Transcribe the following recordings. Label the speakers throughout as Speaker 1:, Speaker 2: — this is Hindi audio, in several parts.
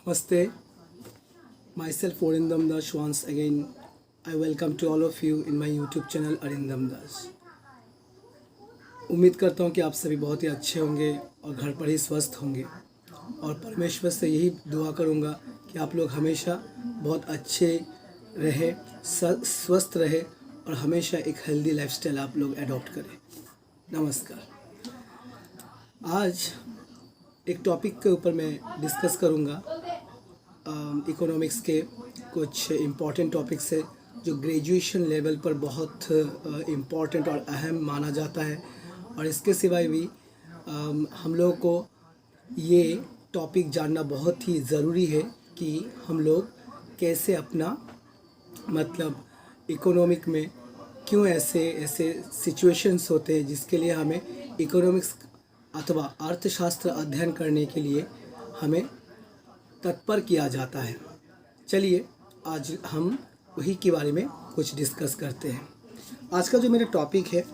Speaker 1: Namaste, myself Arindam Das once again. I welcome to all of you in my YouTube channel Arindam Das. उम्मीद करता हूँ कि आप सभी बहुत ही अच्छे होंगे और घर पर ही स्वस्थ होंगे और परमेश्वर से यही दुआ करूँगा कि आप लोग हमेशा बहुत अच्छे रहे, स्वस्थ रहे और हमेशा एक हेल्दी लाइफस्टाइल आप लोग अडॉप्ट करें। नमस्कार। आज एक टॉपिक के ऊपर मैं डिस्कस करूँगा। इकोनॉमिक्स के कुछ इम्पॉर्टेंट टॉपिक्स है जो ग्रेजुएशन लेवल पर बहुत इम्पॉर्टेंट और अहम माना जाता है और इसके सिवाय भी हम लोगों को ये टॉपिक जानना बहुत ही ज़रूरी है कि हम लोग कैसे अपना मतलब इकोनॉमिक में क्यों ऐसे सिचुएशंस होते हैं जिसके लिए हमें इकोनॉमिक्स अथवा अर्थशास्त्र अध्ययन करने के लिए हमें तत्पर किया जाता है। चलिए आज हम वही के बारे में कुछ डिस्कस करते हैं। आज का जो मेरा टॉपिक है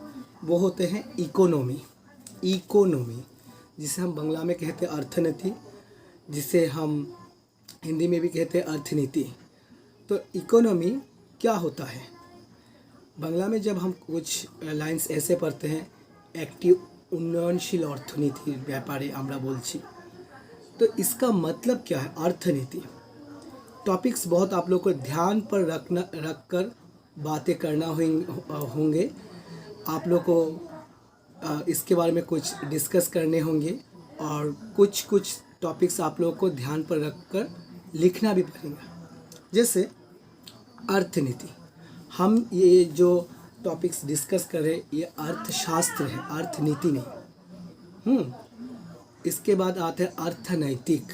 Speaker 1: वो होते हैं इकोनॉमी जिसे हम बांग्ला में कहते हैं अर्थनीति, जिसे हम हिंदी में भी कहते हैं अर्थनीति। तो इकोनॉमी क्या होता है? बांग्ला में जब हम कुछ लाइंस ऐसे पढ़ते हैं, एक्टिव उन्नयनशील अर्थनीति व्यापारे आमरा बोलছি, तो इसका मतलब क्या है अर्थनीति? टॉपिक्स बहुत आप लोग को ध्यान पर रख कर बातें करना होंगे। आप लोग को इसके बारे में कुछ डिस्कस करने होंगे और कुछ टॉपिक्स आप लोग को ध्यान पर रख कर लिखना भी पड़ेगा। जैसे अर्थनीति, हम ये जो टॉपिक्स डिस्कस कर रहे हैं ये अर्थशास्त्र है, अर्थनीति नहीं। इसके बाद आता है अर्थनैतिक,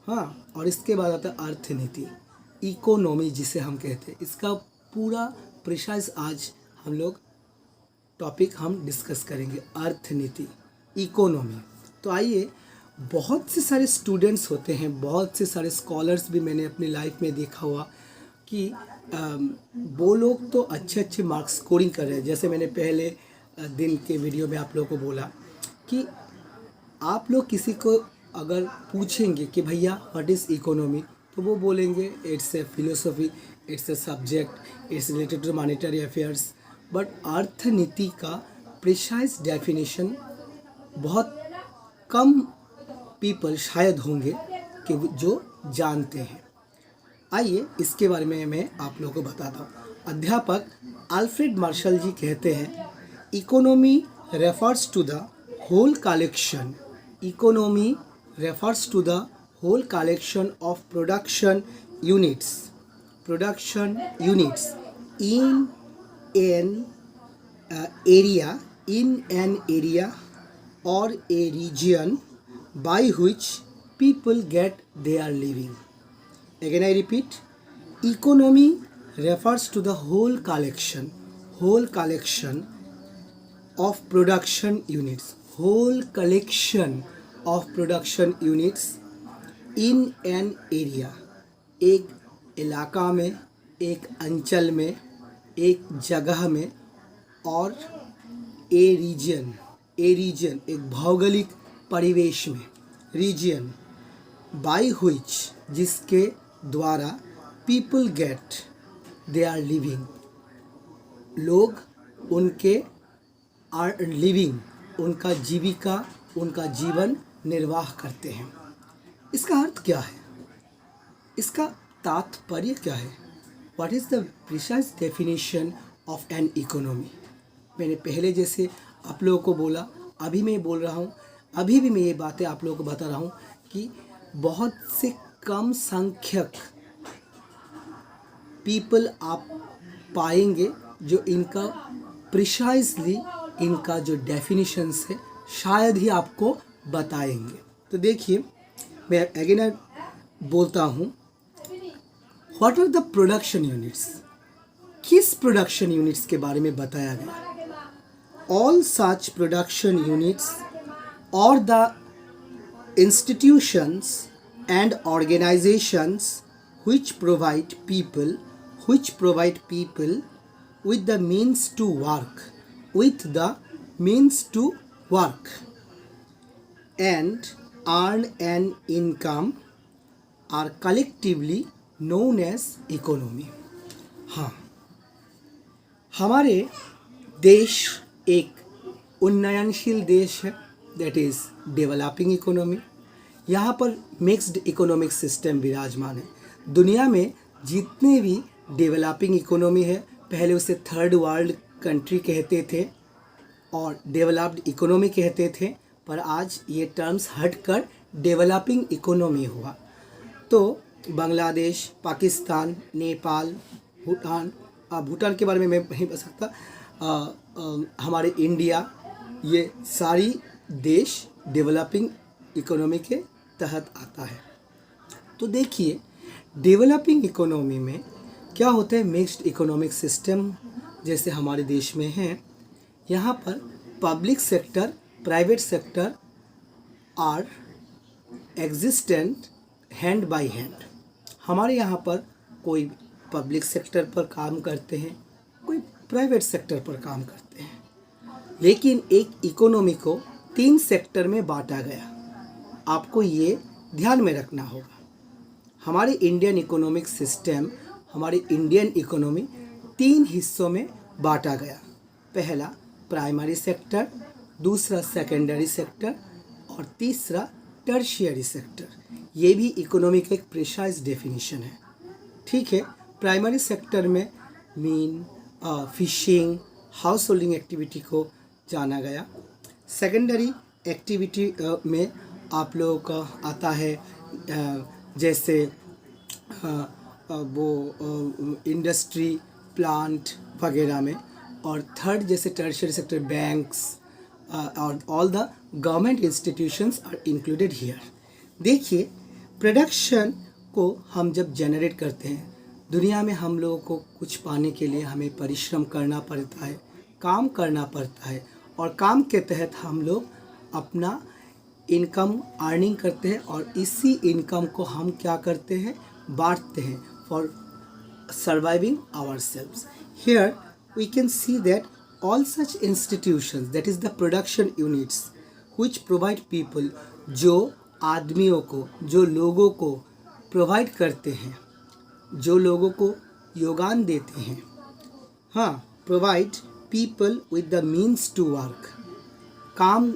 Speaker 1: हाँ, और इसके बाद आता है अर्थनीति, इकोनॉमी जिसे हम कहते हैं। इसका पूरा प्रिसाइज आज हम लोग टॉपिक हम डिस्कस करेंगे, अर्थनीति, इकोनॉमी। तो आइए, बहुत से सारे स्टूडेंट्स होते हैं, बहुत से सारे स्कॉलर्स भी मैंने अपनी लाइफ में देखा हुआ कि वो लोग तो अच्छे मार्क्स स्कोरिंग कर रहे हैं। जैसे मैंने पहले दिन के वीडियो में आप लोगों को बोला कि आप लोग किसी को अगर पूछेंगे कि भैया व्हाट इज़ इकोनॉमी, तो वो बोलेंगे it's a philosophy, it's a subject, it's related to monetary affairs. But अर्थनीति का प्रिसाइज डेफिनेशन बहुत कम पीपल शायद होंगे कि जो जानते हैं। आइए इसके बारे में मैं आप लोगों को बताता हूँ। अध्यापक अल्फ्रेड मार्शल जी कहते हैं, economy refers to the whole collection, economy refers to the whole collection of production units in an area or a region by which people get their living. Again I repeat, economy refers to the whole collection of production units, whole collection of production units in an area, एक इलाका में, एक अंचल में, एक जगह में, और ए रीजन एक भौगोलिक परिवेश में, रीजन बाय हुइच जिसके द्वारा people get they are living, लोग उनके आर लिविंग, उनका जीविका, उनका जीवन निर्वाह करते हैं। इसका अर्थ क्या है? इसका तात्पर्य क्या है? What is the precise definition of an economy? मैंने पहले जैसे आप लोगों को बोला, अभी मैं बोल रहा हूँ, अभी भी मैं ये बातें आप लोगों को बता रहा हूँ कि बहुत से कम संख्यक पीपल आप पाएंगे जो इनका प्रिसाइजली इनका जो डेफिनेशंस है शायद ही आपको बताएंगे। तो देखिए, मैं अगेन बोलता हूँ, what are the production units? किस प्रोडक्शन यूनिट्स के बारे में बताया गया? ऑल सच प्रोडक्शन यूनिट्स और the institutions and organisations which provide people with the means to work and earn an income are collectively known as economy. हाँ, हमारे देश एक उन्नयनशील देश है, दैट इज़ डेवलपिंग इकोनॉमी। यहाँ पर मिक्स्ड इकोनॉमिक सिस्टम विराजमान है। दुनिया में जितने भी डेवलपिंग इकोनॉमी है, पहले उसे थर्ड वर्ल्ड कंट्री कहते थे और डेवलप्ड इकोनॉमी कहते थे, पर आज ये टर्म्स हटकर डेवलपिंग इकोनॉमी हुआ। तो बांग्लादेश, पाकिस्तान, नेपाल, भूटान, भूटान के बारे में मैं नहीं बता सकता, हमारे इंडिया, ये सारी देश डेवलपिंग इकोनॉमी के तहत आता है। तो देखिए, डेवलपिंग इकोनॉमी में क्या होता है, मिक्स्ड इकोनॉमिक सिस्टम जैसे हमारे देश में है। यहाँ पर public sector, private sector are existent hand by hand. हमारे यहाँ पर कोई पब्लिक सेक्टर पर काम करते हैं, कोई प्राइवेट सेक्टर पर काम करते हैं, लेकिन एक इकोनॉमी को 3 सेक्टर में बांटा गया। आपको ये ध्यान में रखना होगा। हमारे इंडियन इकोनॉमिक सिस्टम, हमारी इंडियन इकोनॉमी 3 हिस्सों में बांटा गया। पहला प्राइमरी सेक्टर, दूसरा सेकेंडरी सेक्टर और तीसरा टर्शियरी सेक्टर। ये भी इकोनॉमी का एक प्रिसाइज डेफिनेशन है। ठीक है, प्राइमरी सेक्टर में mean, fishing, house holding activity को जाना गया। सेकेंडरी एक्टिविटी में आप लोगों का आता है जैसे वो इंडस्ट्री, प्लांट वगैरह में। और थर्ड जैसे टर्शियरी सेक्टर, बैंक्स और all the government institutions are included here. देखिए, प्रोडक्शन को हम जब जनरेट करते हैं, दुनिया में हम लोगों को कुछ पाने के लिए हमें परिश्रम करना पड़ता है, काम करना पड़ता है, और काम के तहत हम लोग अपना इनकम अर्निंग करते हैं, और इसी इनकम को हम क्या करते हैं, बांटते हैं for surviving ourselves. Here we can see that all such institutions, that is the production units which provide people, जो आदमियों को, जो लोगों को प्रोवाइड करते हैं, जो लोगों को योगदान देते हैं, हाँ, provide people with the means to work, काम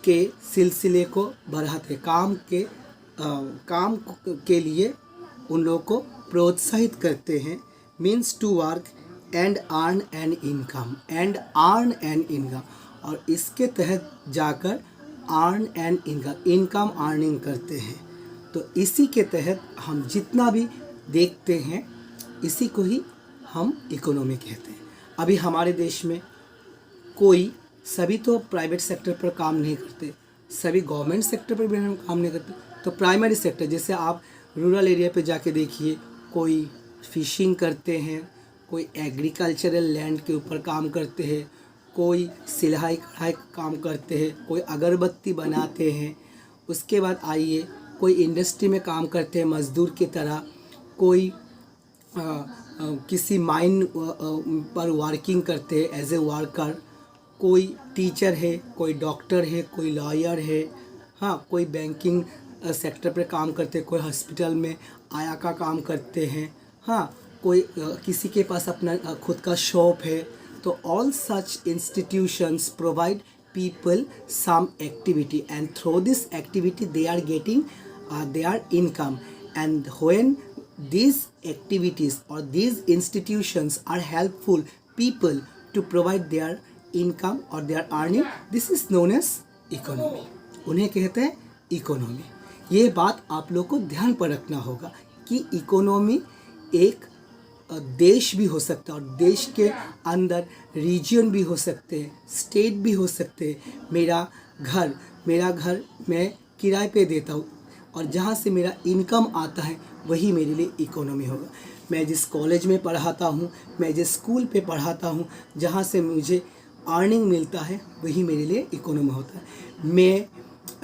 Speaker 1: के सिलसिले को बढ़ाते, काम के लिए उन लोगों को प्रोत्साहित करते हैं, means to work and earn an income, और इसके तहत जाकर अर्न एन इनकम अर्निंग करते हैं। तो इसी के तहत हम जितना भी देखते हैं, इसी को ही हम इकोनॉमी कहते हैं। अभी हमारे देश में कोई, सभी तो प्राइवेट सेक्टर पर काम नहीं करते, सभी गवर्नमेंट सेक्टर पर भी हम काम नहीं करते। तो प्राइमरी सेक्टर, जैसे आप रूरल एरिया पे जाके देखिए, कोई फिशिंग करते हैं, कोई एग्रीकल्चरल लैंड के ऊपर काम करते हैं, कोई सिलाई कढ़ाई काम करते हैं, कोई अगरबत्ती बनाते हैं। उसके बाद आइए, कोई इंडस्ट्री में काम करते हैं मज़दूर की तरह, कोई किसी माइन पर वर्किंग करते हैं एज ए वर्कर, कोई टीचर है, कोई डॉक्टर है, कोई लॉयर है, हाँ, कोई बैंकिंग सेक्टर पर काम करते हैं, कोई हॉस्पिटल में आया का काम करते हैं, हाँ, कोई किसी के पास अपना खुद का शॉप है। तो all such institutions provide people some activity, and through this activity they are getting their income. And when these activities or these institutions are helpful people to provide their income or their earning, this is known as economy. उन्हें कहते हैं इकोनॉमी। ये बात आप लोग को ध्यान पर रखना होगा कि इकोनॉमी एक देश भी हो सकता है, और देश के अंदर रीजन भी हो सकते हैं, स्टेट भी हो सकते हैं। मेरा घर मैं किराए पे देता हूँ, और जहाँ से मेरा इनकम आता है वही मेरे लिए इकोनॉमी होगा। मैं जिस कॉलेज में पढ़ाता हूँ, मैं जिस स्कूल पे पढ़ाता हूँ, जहाँ से मुझे अर्निंग मिलता है वही मेरे लिए इकोनॉमी होता है।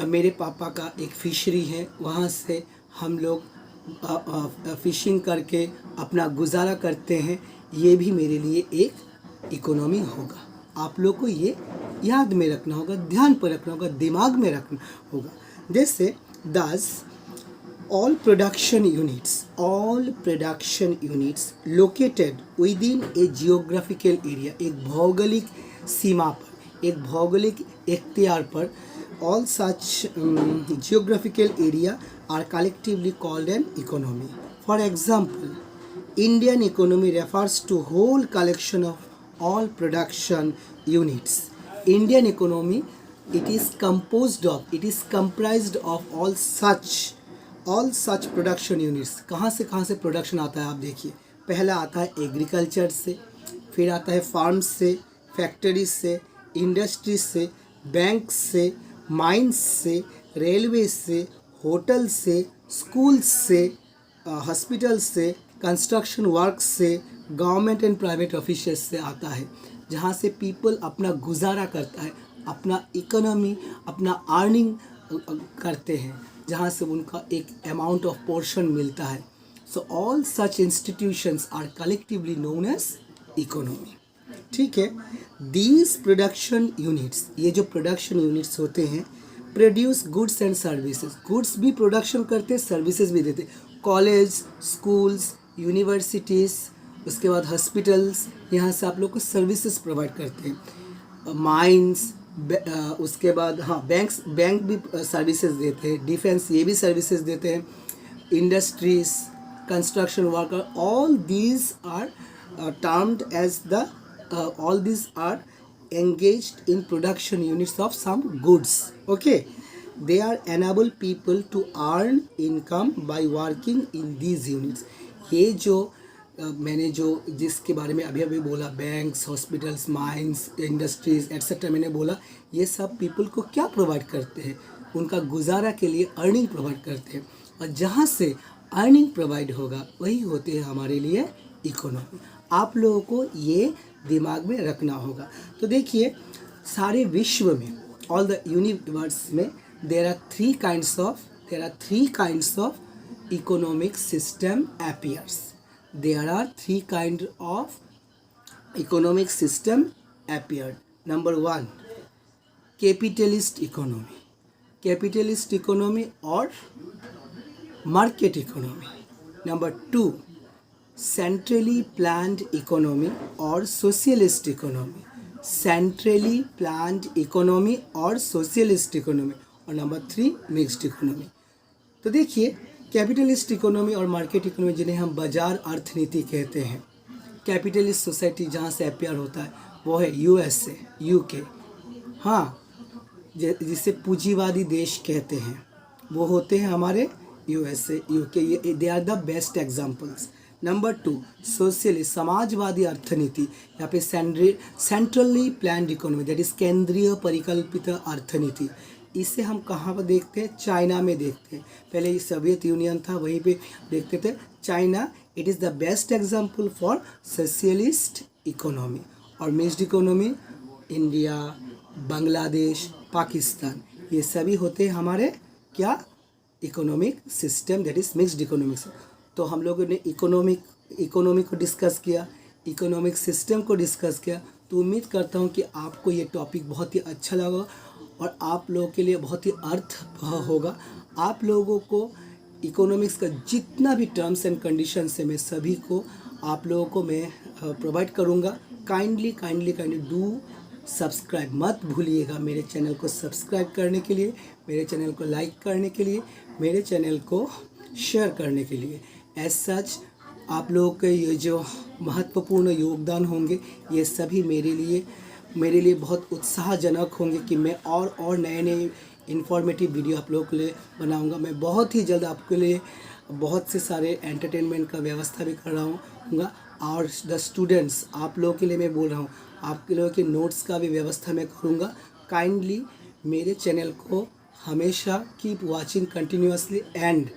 Speaker 1: मेरे पापा का एक फिशरी है, वहाँ से हम लोग फिशिंग करके अपना गुजारा करते हैं, ये भी मेरे लिए एक इकोनॉमी होगा। आप लोग को ये याद में रखना होगा, ध्यान पर रखना होगा, दिमाग में रखना होगा। जैसे दस all production units located within a geographical area, एक भौगोलिक सीमा पर, एक भौगोलिक इख्तियार पर, all such geographical area are collectively called an economy. For example, Indian economy refers to whole collection of all production units. Indian economy, it is comprised of all such production units. कहाँ से प्रोडक्शन आता है आप देखिए. पहला आता है एग्रीकल्चर से, फिर आता है फार्म्स से, फैक्ट्रीज से, इंडस्ट्रीज से, बैंक से, माइंस से, रेलवे से, होटल से, स्कूल से, हॉस्पिटल से, कंस्ट्रक्शन वर्क से, गवर्नमेंट एंड प्राइवेट ऑफिसेस से आता है, जहाँ से पीपल अपना गुजारा करता है, अपना इकोनॉमी, अपना अर्निंग करते हैं, जहाँ से उनका एक अमाउंट ऑफ पोर्शन मिलता है. So all such institutions are collectively known as economy. ठीक है. दीज प्रोडक्शन यूनिट्स, ये जो प्रोडक्शन यूनिट्स होते हैं, produce goods and services. Goods भी प्रोडक्शन करते, सर्विसेज भी देते. कॉलेज, स्कूल्स, यूनिवर्सिटीज़, उसके बाद हॉस्पिटल्स, यहाँ से आप लोग को सर्विसेज प्रोवाइड करते हैं. माइंस, उसके बाद बैंक भी सर्विसेज देते हैं. डिफेंस, ये भी सर्विसेज देते हैं. Industries, construction worker, all these are termed as the all these are engaged in production units of some goods. Okay, they are enable people to earn income by working in these units. ये जो मैंने जो जिसके बारे में अभी बोला, banks, hospitals, mines, industries etcetera, मैंने बोला ये सब पीपल को क्या प्रोवाइड करते हैं, उनका गुजारा के लिए अर्निंग प्रोवाइड करते हैं. और जहाँ से अर्निंग प्रोवाइड होगा वही होते हैं हमारे लिए इकोनॉमी. आप लोगों को ये दिमाग में रखना होगा. तो देखिए, सारे विश्व में, ऑल द यूनिवर्स में, there are three kinds of economic system appears. There are three kind of economic system appeared. Number 1, capitalist economy or market economy. Number 2, centrally planned economy or socialist economy. और नंबर 3, मिक्स्ड इकोनॉमी. तो देखिए, कैपिटलिस्ट इकोनॉमी और मार्केट इकोनॉमी, जिन्हें हम बाजार अर्थनीति कहते हैं, कैपिटलिस्ट सोसाइटी जहाँ से अपेयर होता है वो है USA, UK. हाँ, जिसे पूंजीवादी देश कहते हैं वो होते हैं हमारे USA, UK. ये they are the best examples. Number 2, socialist, समाजवादी अर्थनीति. यहाँ पे centrally planned economy, that is केंद्रीय परिकल्पित अर्थनीति. इसे हम कहाँ पर देखते हैं? चाइना में देखते हैं. पहले ये सोवियत यूनियन था, वहीं पे देखते थे. China, it is the best example for socialist economy. और mixed economy, India, Bangladesh, Pakistan, ये सभी होते हैं हमारे क्या? Economic system, that is mixed economic. तो हम लोगों ने इकोनॉमी को डिस्कस किया, इकोनॉमिक सिस्टम को डिस्कस किया. तो उम्मीद करता हूँ कि आपको ये टॉपिक बहुत ही अच्छा लगा और आप लोगों के लिए बहुत ही अर्थ होगा. आप लोगों को इकोनॉमिक्स का जितना भी टर्म्स एंड कंडीशंस है, मैं सभी को आप लोगों को मैं प्रोवाइड करूँगा. काइंडली डू सब्सक्राइब, मत भूलिएगा मेरे चैनल को सब्सक्राइब करने के लिए, मेरे चैनल को लाइक करने के लिए, मेरे चैनल को शेयर करने के लिए. एज सच, आप लोगों के ये जो महत्वपूर्ण योगदान होंगे, ये सभी मेरे लिए बहुत उत्साहजनक होंगे कि मैं और नए इन्फॉर्मेटिव वीडियो आप लोगों के लिए बनाऊंगा. मैं बहुत ही जल्द आपके लिए बहुत से सारे एंटरटेनमेंट का व्यवस्था भी कर रहा हूँगा. और द स्टूडेंट्स, आप लोगों के लिए मैं बोल रहा हूँ, आपके लोगों के नोट्स का भी व्यवस्था मैं करूँगा. काइंडली मेरे चैनल को हमेशा कीप वॉचिंग कंटिन्यूअसली एंड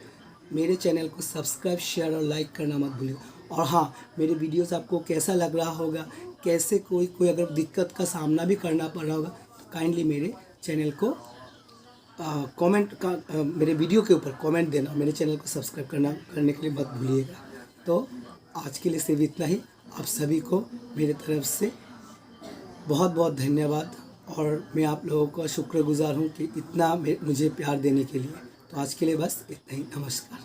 Speaker 1: मेरे चैनल को सब्सक्राइब, शेयर और लाइक करना मत भूलिए. और हाँ, मेरे वीडियोस आपको कैसा लग रहा होगा, कैसे कोई अगर दिक्कत का सामना भी करना पड़ रहा होगा, तो काइंडली मेरे चैनल को मेरे वीडियो के ऊपर कमेंट देना. मेरे चैनल को सब्सक्राइब करने के लिए मत भूलिएगा. तो आज के लिए सिर्फ इतना ही. आप सभी को मेरे तरफ से बहुत बहुत धन्यवाद और मैं आप लोगों का शुक्रगुजार हूँ कि इतना मुझे प्यार देने के लिए. तो आज के लिए बस इतना ही। नमस्कार।